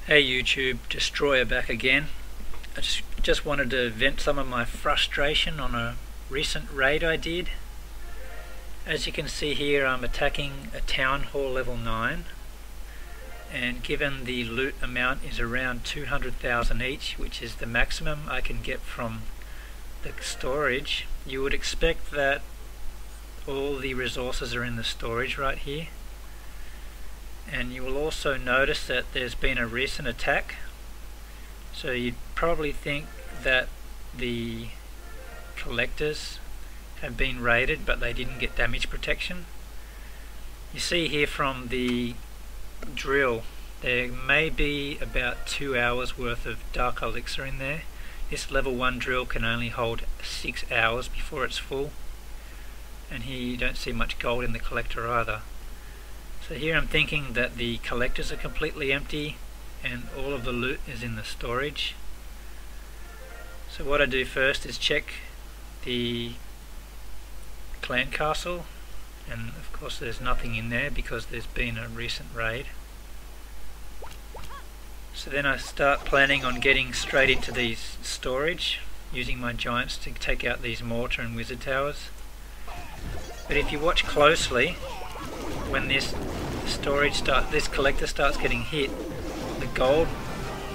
Hey YouTube, Destroyer back again. I just wanted to vent some of my frustration on a recent raid I did. As you can see here, I'm attacking a Town Hall level 9, and given the loot amount is around 200,000 each, which is the maximum I can get from the storage, you would expect that all the resources are in the storage right here. And you will also notice that there's been a recent attack, so you'd probably think that the collectors have been raided, but they didn't get damage protection. You see here from the drill there may be about 2 hours worth of dark elixir in there. This level 1 drill can only hold 6 hours before it's full, and here you don't see much gold in the collector either. So here I'm thinking that the collectors are completely empty and all of the loot is in the storage. So what I do first is check the clan castle, and of course there's nothing in there because there's been a recent raid. So then I start planning on getting straight into these storage, using my giants to take out these mortar and wizard towers. But if you watch closely, when this collector starts getting hit, the gold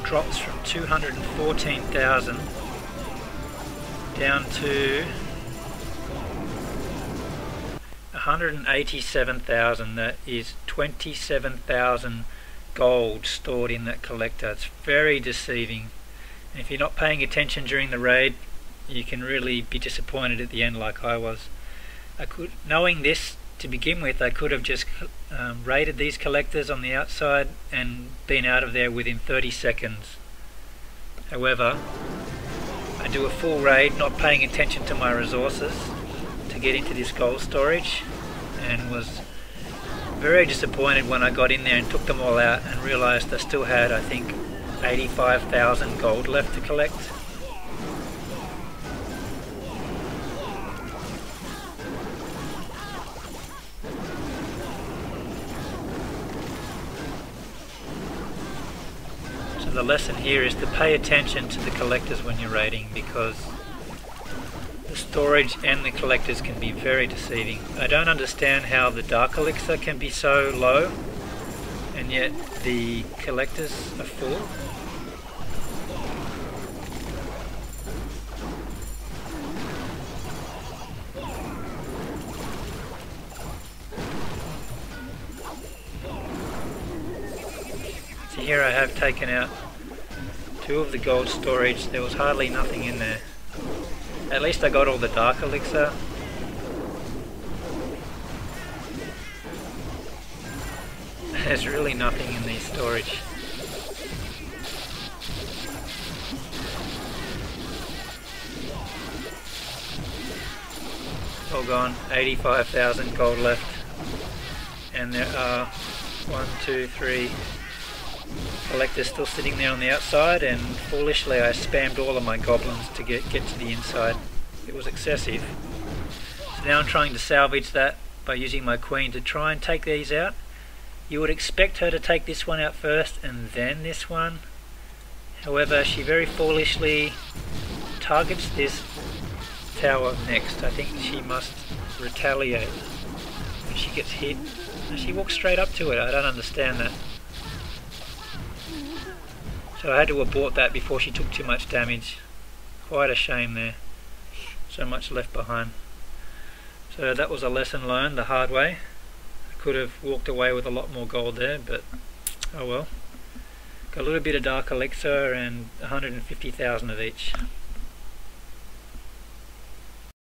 drops from 214,000 down to 187,000. That is 27,000 gold stored in that collector. It's very deceiving, and if you're not paying attention during the raid, you can really be disappointed at the end like I was. Knowing this to begin with, I could have just raided these collectors on the outside and been out of there within 30 seconds. However, I do a full raid not paying attention to my resources to get into this gold storage, and was very disappointed when I got in there and took them all out and realized I still had, I think, 85,000 gold left to collect. The lesson here is to pay attention to the collectors when you're raiding, because the storage and the collectors can be very deceiving. I don't understand how the dark elixir can be so low and yet the collectors are full. So here I have taken out 2 of the gold storage. There was hardly nothing in there. At least I got all the dark elixir. There's really nothing in these storage. All gone. 85,000 gold left, and there are 1, 2, 3 collectors still sitting there on the outside, and foolishly I spammed all of my goblins to get to the inside. It was excessive. So now I'm trying to salvage that by using my queen to try and take these out. You would expect her to take this one out first and then this one. However, she very foolishly targets this tower next. I think she must retaliate when she gets hit. And she walks straight up to it. I don't understand that. So I had to abort that before she took too much damage. Quite a shame there. So much left behind. So that was a lesson learned the hard way. I could have walked away with a lot more gold there, but oh well. Got a little bit of dark elixir and 150,000 of each.